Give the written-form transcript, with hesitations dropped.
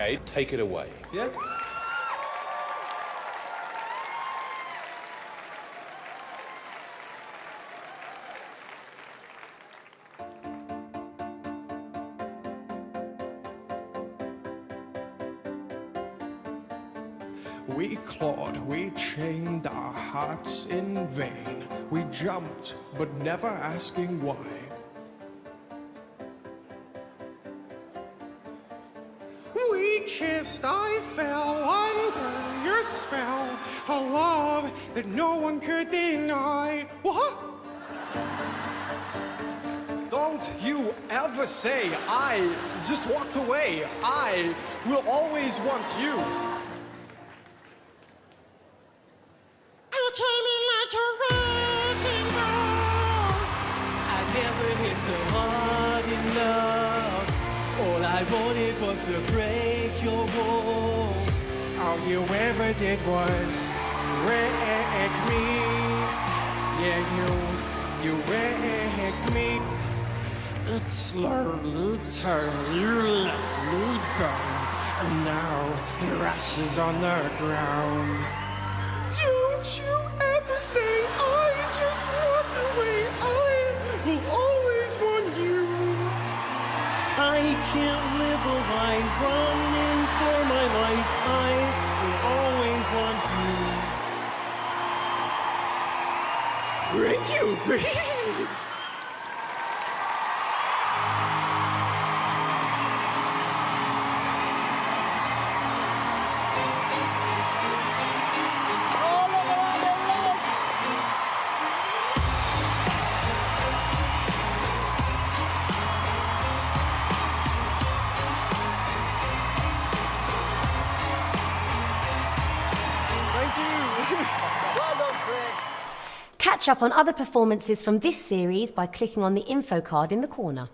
Okay, take it away. Yeah? We clawed, we chained our hearts in vain. We jumped, but never asking why. We kissed, I fell under your spell. A love that no one could deny. What? Don't you ever say I just walked away. I will always want you. You came in like a wrecking ball. I never hit so hard in love. All I wanted was to break your walls. All you ever did was wreck me. Yeah, you wrecked me. It slowly turned, you let me burn, and now your ashes on the ground. Don't you ever say I just walked away. I will always want you. I can't live a life running for my life. I will always want you. Break you, break. Catch up on other performances from this series by clicking on the info card in the corner.